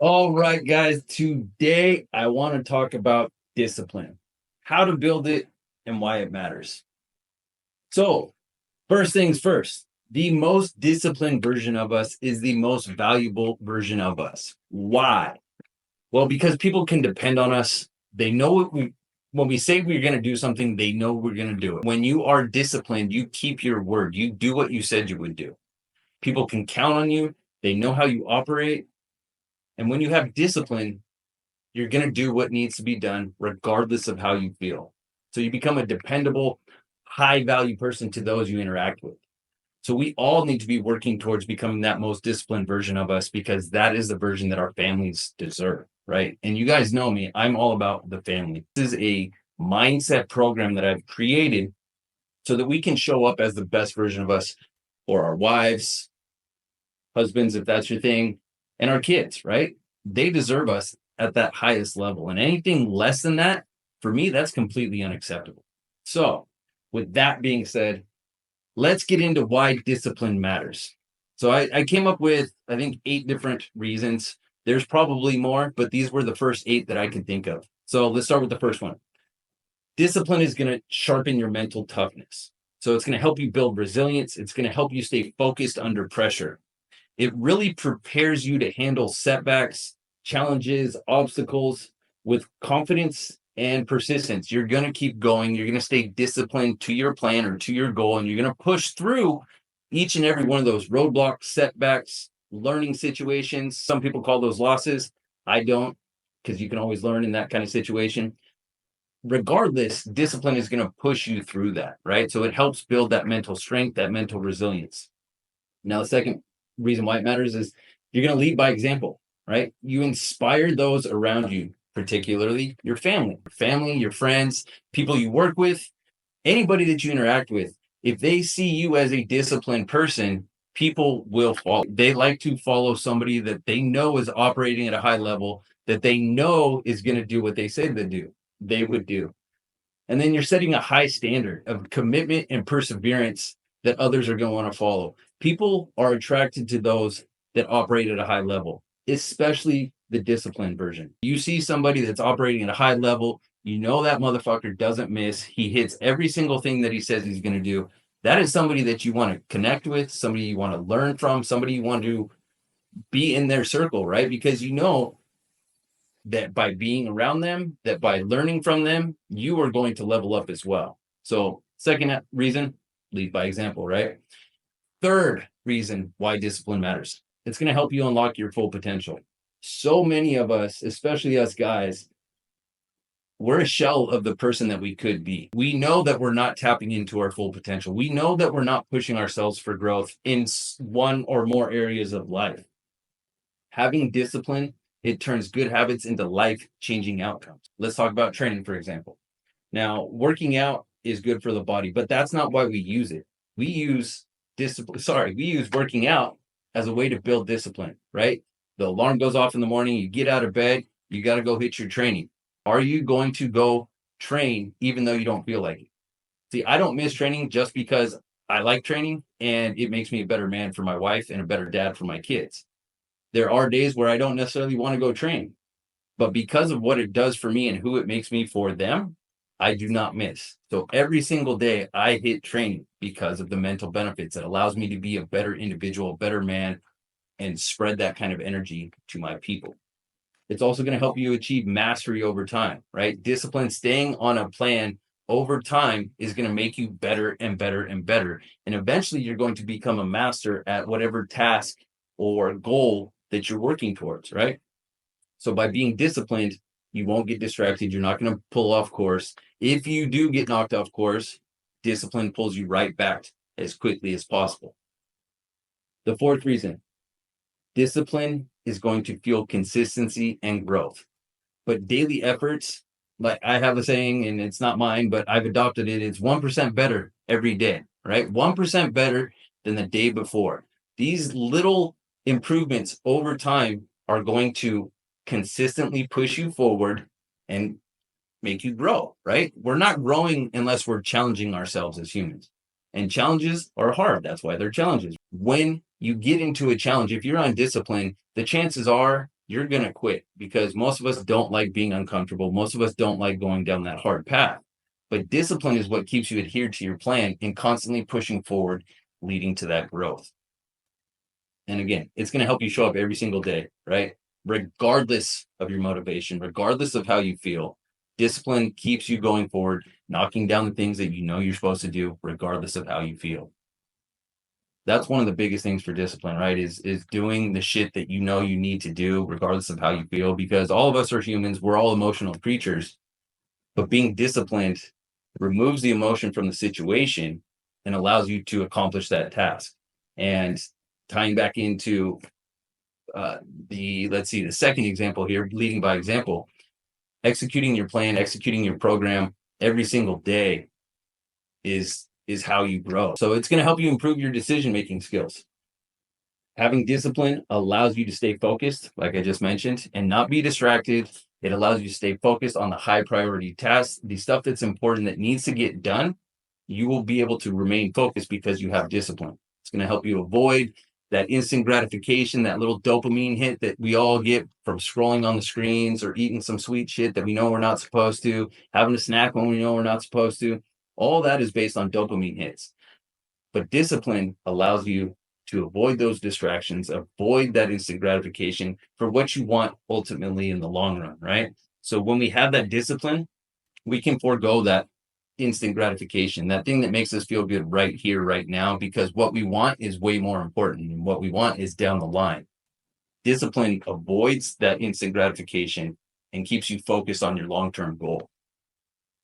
All right, guys. Today I want to talk about discipline, how to build it, and why it matters. So, first things first, the most disciplined version of us is the most valuable version of us. Why? Well, because people can depend on us. They know when we say we're going to do something, they know we're going to do it. When you are disciplined, you keep your word. You do what you said you would do. People can count on you. They know how you operate. And when you have discipline, you're going to do what needs to be done regardless of how you feel. So you become a dependable, high value person to those you interact with. So we all need to be working towards becoming that most disciplined version of us because that is the version that our families deserve, right? And you guys know me, I'm all about the family. This is a mindset program that I've created so that we can show up as the best version of us for our wives, husbands, if that's your thing, and our kids, right? They deserve us at that highest level. And anything less than that, for me, that's completely unacceptable. So, with that being said, let's get into why discipline matters. So, I came up with, I think, 8 different reasons. There's probably more, but these were the first 8 that I could think of. So, let's start with the first one. Discipline is going to sharpen your mental toughness. So, it's going to help you build resilience. It's going to help you stay focused under pressure. It really prepares you to handle setbacks, challenges, obstacles with confidence and persistence. You're going to keep going. You're going to stay disciplined to your plan or to your goal, and you're going to push through each and every one of those roadblocks, setbacks, learning situations. Some people call those losses. I don't, because you can always learn in that kind of situation. Regardless, discipline is going to push you through that, right? So it helps build that mental strength, that mental resilience. Now, the second reason why it matters is you're going to lead by example, right? You inspire those around you, particularly your family, your friends, people you work with, anybody that you interact with. If they see you as a disciplined person, people will follow. They like to follow somebody that they know is operating at a high level, that they know is going to do what they say they would do. And then you're setting a high standard of commitment and perseverance that others are going to want to follow. People are attracted to those that operate at a high level, especially the disciplined version. You see somebody that's operating at a high level, you know that motherfucker doesn't miss. He hits every single thing that he says he's going to do. That is somebody that you want to connect with, somebody you want to learn from, somebody you want to be in their circle, right? Because you know that by being around them, that by learning from them, you are going to level up as well. So, second reason, lead by example, right? Third reason why discipline matters, it's going to help you unlock your full potential. So many of us, especially us guys, we're a shell of the person that we could be. We know that we're not tapping into our full potential. We know that we're not pushing ourselves for growth in one or more areas of life. Having discipline, it turns good habits into life-changing outcomes. Let's talk about training, for example. Now, working out is good for the body, but that's not why we use it. We use we use working out as a way to build discipline, right? The alarm goes off in the morning, you get out of bed, you got to go hit your training. Are you going to go train even though you don't feel like it? See, I don't miss training just because I like training and it makes me a better man for my wife and a better dad for my kids. There are days where I don't necessarily want to go train, but because of what it does for me and who it makes me for them, I do not miss. So every single day I hit training because of the mental benefits. It allows me to be a better individual, a better man, and spread that kind of energy to my people. It's also going to help you achieve mastery over time, right? Discipline, staying on a plan over time is going to make you better and better and better. And eventually you're going to become a master at whatever task or goal that you're working towards, right? So by being disciplined, you won't get distracted. You're not going to pull off course. If you do get knocked off course, discipline pulls you right back as quickly as possible. The fourth reason, discipline is going to fuel consistency and growth. But daily efforts, like I have a saying, and it's not mine, but I've adopted it. It's 1% better every day, right? 1% better than the day before. These little improvements over time are going to consistently push you forward and make you grow, right? We're not growing unless we're challenging ourselves as humans. And challenges are hard. That's why they're challenges. When you get into a challenge, if you're on discipline, the chances are you're going to quit, because most of us don't like being uncomfortable. Most of us don't like going down that hard path. But discipline is what keeps you adhered to your plan and constantly pushing forward, leading to that growth. And again, it's going to help you show up every single day, right? Regardless of your motivation, regardless of how you feel, discipline keeps you going forward, knocking down the things that you know you're supposed to do, regardless of how you feel. That's one of the biggest things for discipline, right? Is doing the shit that you know you need to do, regardless of how you feel, because all of us are humans. We're all emotional creatures, but being disciplined removes the emotion from the situation and allows you to accomplish that task. And tying back into the second example here, leading by example, executing your plan, executing your program every single day is how you grow. So it's going to help you improve your decision-making skills. Having discipline allows you to stay focused, like I just mentioned, and not be distracted. It allows you to stay focused on the high priority tasks, the stuff that's important that needs to get done. You will be able to remain focused because you have discipline. It's going to help you avoid that instant gratification, that little dopamine hit that we all get from scrolling on the screens or eating some sweet shit that we know we're not supposed to, having a snack when we know we're not supposed to. All that is based on dopamine hits. But discipline allows you to avoid those distractions, avoid that instant gratification for what you want ultimately in the long run, right? So when we have that discipline, we can forego that instant gratification, that thing that makes us feel good right here, right now, because what we want is way more important, and what we want is down the line. Discipline avoids that instant gratification and keeps you focused on your long-term goal.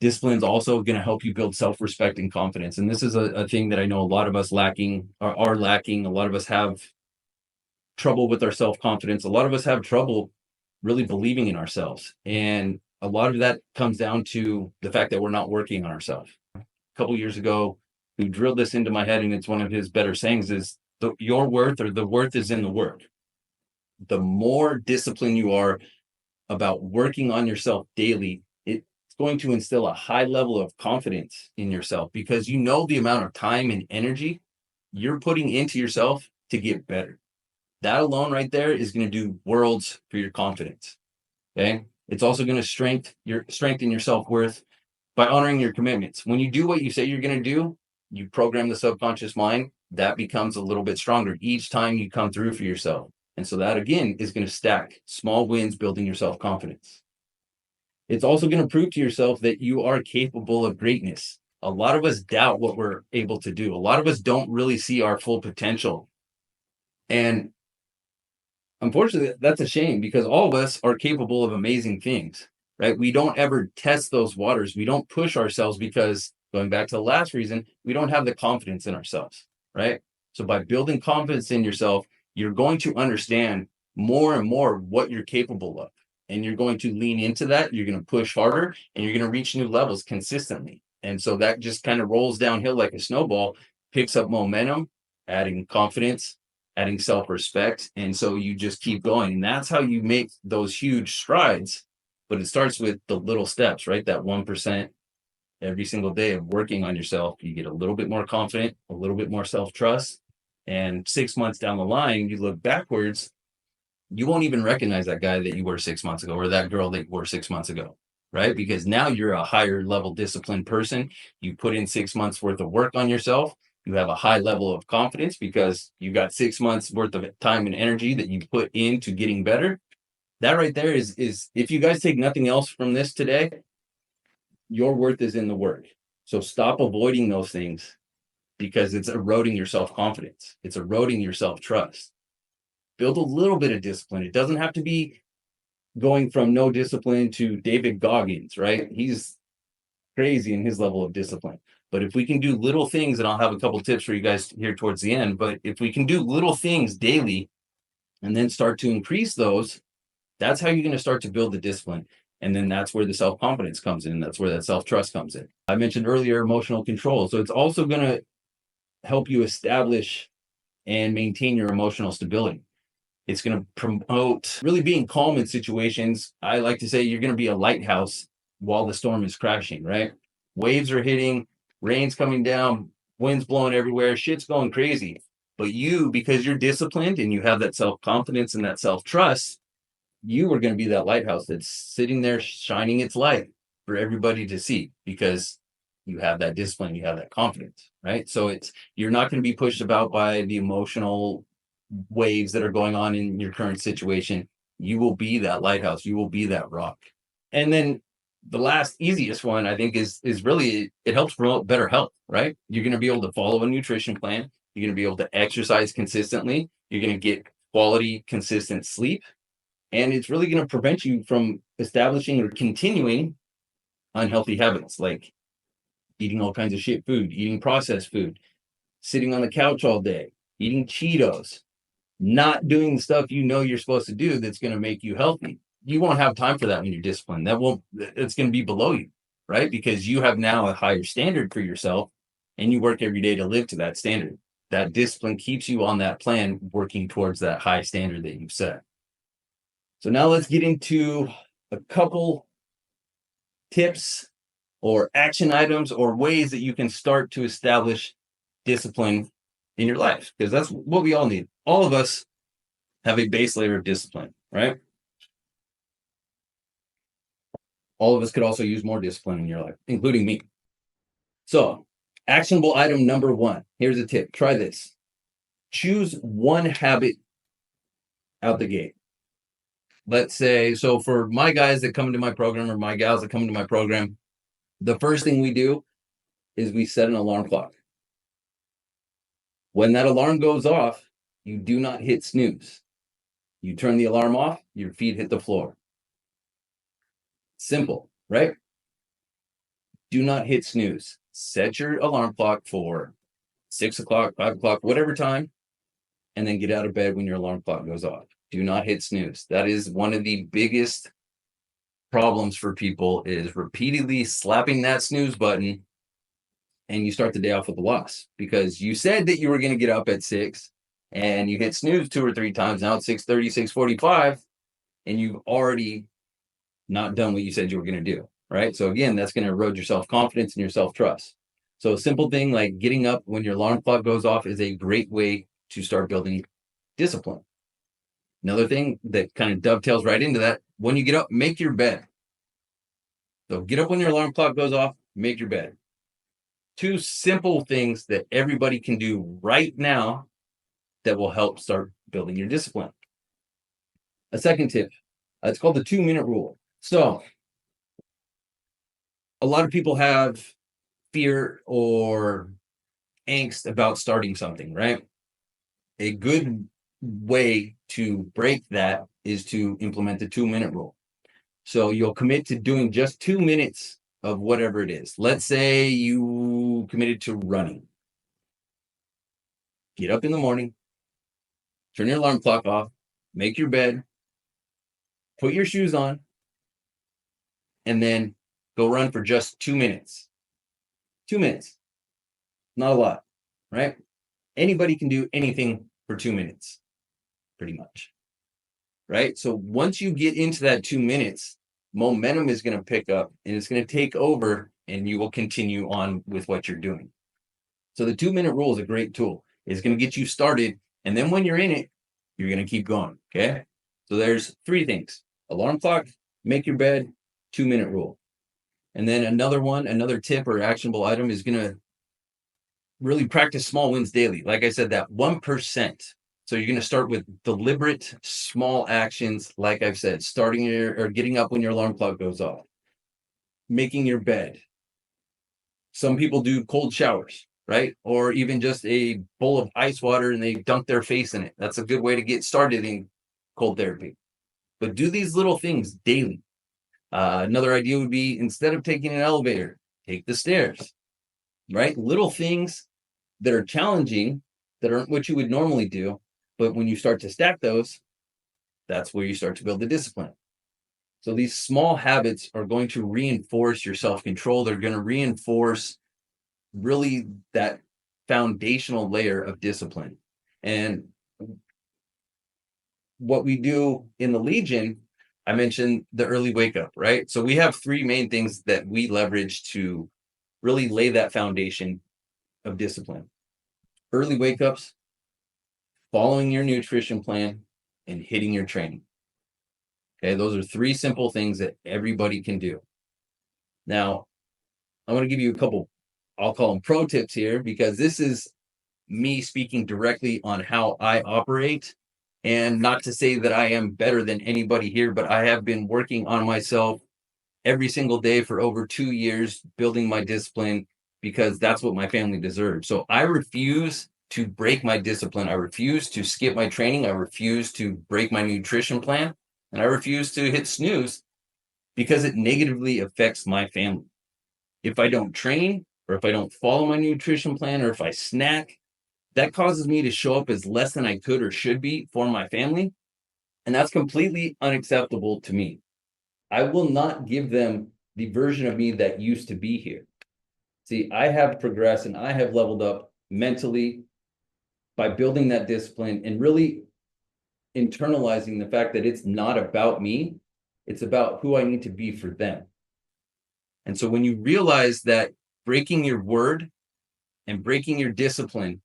Discipline is also going to help you build self-respect and confidence. And this is a thing that I know a lot of us are lacking. A lot of us have trouble with our self-confidence. A lot of us have trouble really believing in ourselves. And a lot of that comes down to the fact that we're not working on ourselves. A couple years ago, who drilled this into my head, and it's one of his better sayings, is your worth, or the worth, is in the work. The more disciplined you are about working on yourself daily, it's going to instill a high level of confidence in yourself, because you know the amount of time and energy you're putting into yourself to get better. That alone right there is going to do worlds for your confidence. Okay. It's also going to strengthen your self-worth by honoring your commitments. When you do what you say you're going to do, you program the subconscious mind. That becomes a little bit stronger each time you come through for yourself. And so that, again, is going to stack small wins, building your self-confidence. It's also going to prove to yourself that you are capable of greatness. A lot of us doubt what we're able to do. A lot of us don't really see our full potential. And unfortunately, that's a shame, because all of us are capable of amazing things, right? We don't ever test those waters. We don't push ourselves because, going back to the last reason, we don't have the confidence in ourselves, right? So by building confidence in yourself, you're going to understand more and more what you're capable of. And you're going to lean into that. You're going to push harder, and you're going to reach new levels consistently. And so that just kind of rolls downhill like a snowball, picks up momentum, adding confidence, adding self-respect. And so you just keep going. And that's how you make those huge strides. But it starts with the little steps, right? That 1% every single day of working on yourself. You get a little bit more confident, a little bit more self-trust. And 6 months down the line, you look backwards, you won't even recognize that guy that you were 6 months ago, or that girl that you were 6 months ago, right? Because now you're a higher level disciplined person. You put in 6 months worth of work on yourself. You have a high level of confidence because you got 6 months worth of time and energy that you put into getting better. That right there is if you guys take nothing else from this today, your worth is in the work. So stop avoiding those things, because it's eroding your self-confidence. It's eroding your self-trust. Build a little bit of discipline. It doesn't have to be going from no discipline to David Goggins, right? He's crazy in his level of discipline. But if we can do little things, and I'll have a couple tips for you guys here towards the end, but if we can do little things daily and then start to increase those, that's how you're going to start to build the discipline. And then that's where the self-confidence comes in. That's where that self-trust comes in. I mentioned earlier emotional control. So it's also going to help you establish and maintain your emotional stability. It's going to promote really being calm in situations. I like to say you're going to be a lighthouse while the storm is crashing, right? Waves are hitting, rain's coming down, wind's blowing everywhere, shit's going crazy. But you, because you're disciplined and you have that self-confidence and that self-trust, you are going to be that lighthouse that's sitting there shining its light for everybody to see because you have that discipline, you have that confidence, right? So you're not going to be pushed about by the emotional waves that are going on in your current situation. You will be that lighthouse, you will be that rock. And then the last easiest one I think is really it helps promote better health, right? You're going to be able to follow a nutrition plan, you're going to be able to exercise consistently, you're going to get quality consistent sleep, and it's really going to prevent you from establishing or continuing unhealthy habits like eating all kinds of shit food, eating processed food, sitting on the couch all day, eating Cheetos, not doing the stuff you know you're supposed to do that's going to make you healthy. You won't have time for that when you're disciplined. It's going to be below you, right? Because you have now a higher standard for yourself and you work every day to live to that standard. That discipline keeps you on that plan, working towards that high standard that you've set. So now let's get into a couple tips or action items or ways that you can start to establish discipline in your life, because that's what we all need. All of us have a base layer of discipline, right? All of us could also use more discipline in your life, including me. So, actionable item number 1. Here's a tip. Try this. Choose one habit out the gate. Let's say, so for my guys that come into my program or my gals that come into my program, the first thing we do is we set an alarm clock. When that alarm goes off, you do not hit snooze. You turn the alarm off, your feet hit the floor. Simple, right? Do not hit snooze. Set your alarm clock for 6 o'clock, 5 o'clock, whatever time, and then get out of bed when your alarm clock goes off. Do not hit snooze. That is one of the biggest problems for people, is repeatedly slapping that snooze button, and you start the day off with a loss because you said that you were going to get up at 6 and you hit snooze 2 or 3 times. Now it's 6:30, 6:45, and you've already not done what you said you were going to do, right? So again, that's going to erode your self-confidence and your self-trust. So a simple thing like getting up when your alarm clock goes off is a great way to start building discipline. Another thing that kind of dovetails right into that, when you get up, make your bed. So get up when your alarm clock goes off, make your bed. 2 simple things that everybody can do right now that will help start building your discipline. A second tip, it's called the 2-minute rule. So a lot of people have fear or angst about starting something, right? A good way to break that is to implement the 2-minute rule. So you'll commit to doing just 2 minutes of whatever it is. Let's say you committed to running. Get up in the morning, turn your alarm clock off, make your bed, put your shoes on, and then go run for just 2 minutes. 2 minutes. Not a lot, right? Anybody can do anything for 2 minutes, pretty much, right? So once you get into that 2 minutes, momentum is going to pick up and it's going to take over and you will continue on with what you're doing. So the 2-minute rule is a great tool. It's going to get you started. And then when you're in it, you're going to keep going. Okay. So there's 3 things: alarm clock, make your bed, 2-minute rule. And then another tip or actionable item is going to really practice small wins daily. Like I said, that 1%. So you're going to start with deliberate small actions. Like I've said, starting or getting up when your alarm clock goes off, making your bed. Some people do cold showers, right? Or even just a bowl of ice water and they dunk their face in it. That's a good way to get started in cold therapy. But do these little things daily. Another idea would be, instead of taking an elevator, take the stairs, right? Little things that are challenging, that aren't what you would normally do. But when you start to stack those, that's where you start to build the discipline. So these small habits are going to reinforce your self-control. They're going to reinforce really that foundational layer of discipline. And what we do in the Legion, I mentioned the early wake up, right? So we have 3 main things that we leverage to really lay that foundation of discipline: early wake ups, following your nutrition plan, and hitting your training. Okay, those are 3 simple things that everybody can do. Now, I want to give you a couple, I'll call them pro tips here, because this is me speaking directly on how I operate. And not to say that I am better than anybody here, but I have been working on myself every single day for over 2 years, building my discipline, because that's what my family deserves. So I refuse to break my discipline. I refuse to skip my training. I refuse to break my nutrition plan. And I refuse to hit snooze because it negatively affects my family. If I don't train, or if I don't follow my nutrition plan, or if I snack, that causes me to show up as less than I could or should be for my family. And that's completely unacceptable to me. I will not give them the version of me that used to be here. See, I have progressed and I have leveled up mentally by building that discipline and really internalizing the fact that it's not about me, it's about who I need to be for them. And so when you realize that breaking your word and breaking your discipline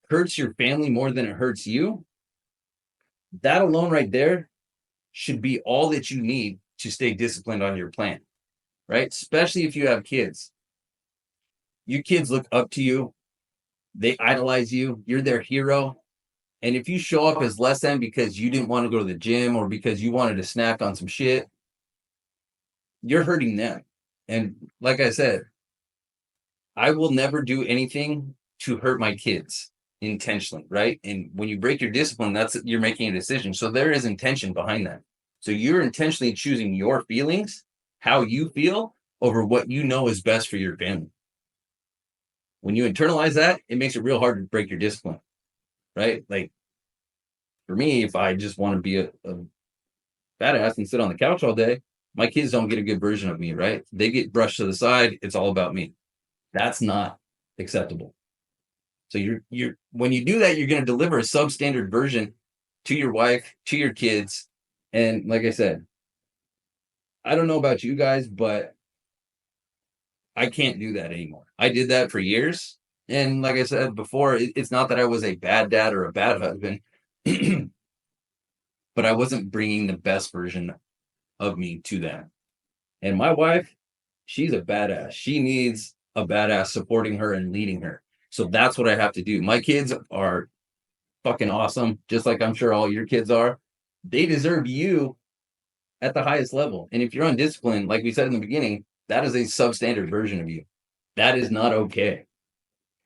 hurts your family more than it hurts you, that alone right there should be all that you need to stay disciplined on your plan, right? Especially if you have kids. Your kids look up to you, they idolize you, you're their hero. And if you show up as less than because you didn't want to go to the gym or because you wanted to snack on some shit, you're hurting them. And like I said, I will never do anything to hurt my kids intentionally, right? And when you break your discipline, that's you're making a decision. So there is intention behind that. So you're intentionally choosing your feelings, how you feel, over what you know is best for your family. When you internalize that, it makes it real hard to break your discipline, right? Like for me, if I just want to be a badass and sit on the couch all day, my kids don't get a good version of me, right? They get brushed to the side. It's all about me. That's not acceptable. So you're when you do that, you're going to deliver a substandard version to your wife, to your kids. And like I said, I don't know about you guys, but I can't do that anymore. I did that for years. And like I said before, it's not that I was a bad dad or a bad husband, but I wasn't bringing the best version of me to them. And my wife, she's a badass. She needs a badass supporting her and leading her. So that's what I have to do. My kids are fucking awesome, just like I'm sure all your kids are. They deserve you at the highest level. And if you're undisciplined, like we said in the beginning, that is a substandard version of you. That is not okay.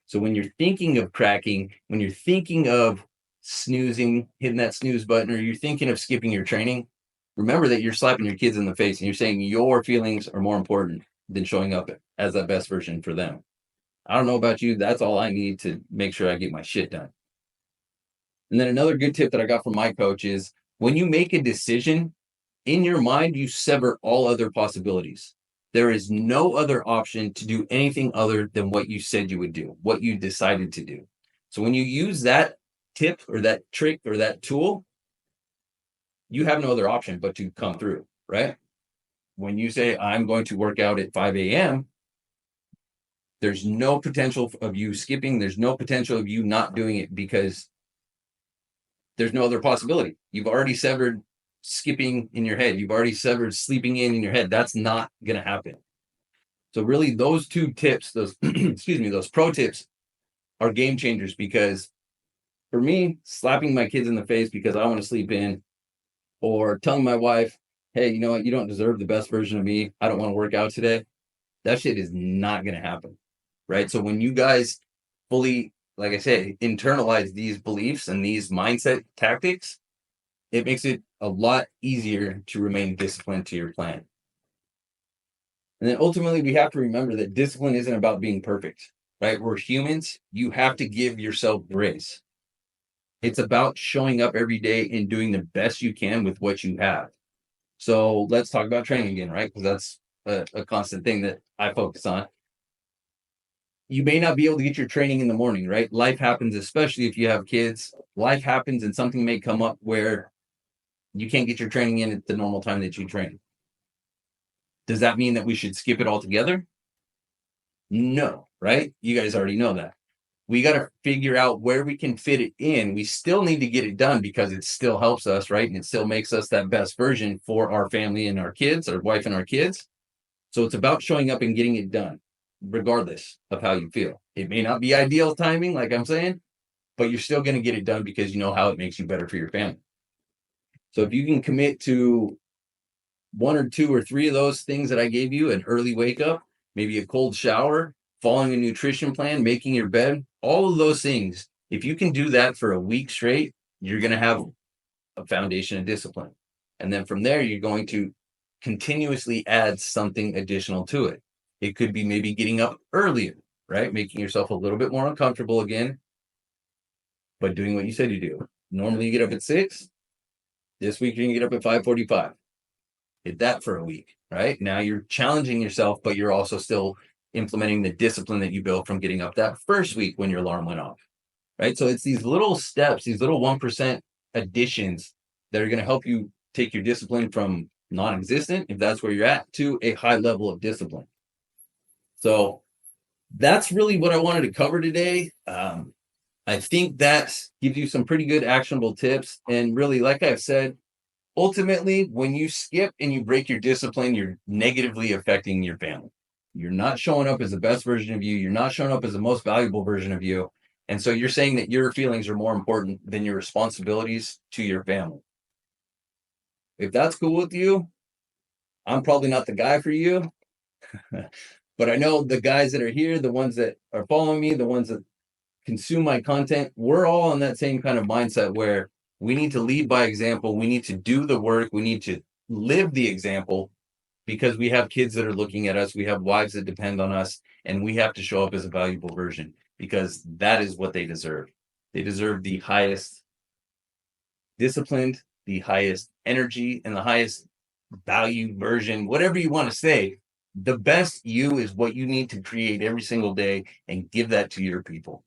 So when you're thinking of cracking, when you're thinking of snoozing, hitting that snooze button, or you're thinking of skipping your training, remember that you're slapping your kids in the face and you're saying your feelings are more important than showing up as that best version for them. I don't know about you. That's all I need to make sure I get my shit done. And then another good tip that I got from my coach is when you make a decision, in your mind, you sever all other possibilities. There is no other option to do anything other than what you said you would do, what you decided to do. So when you use that tip or that trick or that tool, you have no other option but to come through, right? When you say, I'm going to work out at 5 a.m., there's no potential of you skipping. There's no potential of you not doing it because there's no other possibility. You've already severed skipping in your head. You've already severed sleeping in your head. That's not going to happen. So really those 2 tips, those, excuse me, those pro tips are game changers, because for me, slapping my kids in the face because I want to sleep in, or telling my wife, hey, you know what? You don't deserve the best version of me. I don't want to work out today. That shit is not going to happen. Right. So when you guys fully, like I said, internalize these beliefs and these mindset tactics, it makes it a lot easier to remain disciplined to your plan. And then ultimately, we have to remember that discipline isn't about being perfect, right? We're humans. You have to give yourself grace. It's about showing up every day and doing the best you can with what you have. So let's talk about training again, right? Because that's a constant thing that I focus on. You may not be able to get your training in the morning, right? Life happens, especially if you have kids. Life happens and something may come up where you can't get your training in at the normal time that you train. Does that mean that we should skip it altogether? No, right? You guys already know that. we got to figure out where we can fit it in. We still need to get it done because it still helps us, right? And it still makes us that best version for our family and our kids, our wife and our kids. So it's about showing up and getting it done, regardless of how you feel. It may not be ideal timing, like I'm saying, but you're still going to get it done because you know how it makes you better for your family. So if you can commit to one or two or three of those things that I gave you, an early wake up, maybe a cold shower, following a nutrition plan, making your bed, all of those things, if you can do that for a week straight, you're going to have a foundation of discipline. And then from there, you're going to continuously add something additional to it. It could be maybe getting up earlier, right? Making yourself a little bit more uncomfortable again, but doing what you said you do. Normally you get up at 6. This week you're going to get up at 5:45. Hit that for a week, right? Now you're challenging yourself, but you're also still implementing the discipline that you built from getting up that first week when your alarm went off, right? So it's these little steps, these little 1% additions that are going to help you take your discipline from non-existent, if that's where you're at, to a high level of discipline. So that's really what I wanted to cover today. I think that gives you some pretty good actionable tips. And really, like I've said, ultimately, when you skip and you break your discipline, you're negatively affecting your family. You're not showing up as the best version of you. You're not showing up as the most valuable version of you. And so you're saying that your feelings are more important than your responsibilities to your family. If that's cool with you, I'm probably not the guy for you. But I know the guys that are here, the ones that are following me, the ones that consume my content, we're all on that same kind of mindset where we need to lead by example. We need to do the work. We need to live the example because we have kids that are looking at us. We have wives that depend on us, and we have to show up as a valuable version because that is what they deserve. They deserve the highest disciplined, the highest energy, and the highest value version, whatever you want to say. The best you is what you need to create every single day and give that to your people.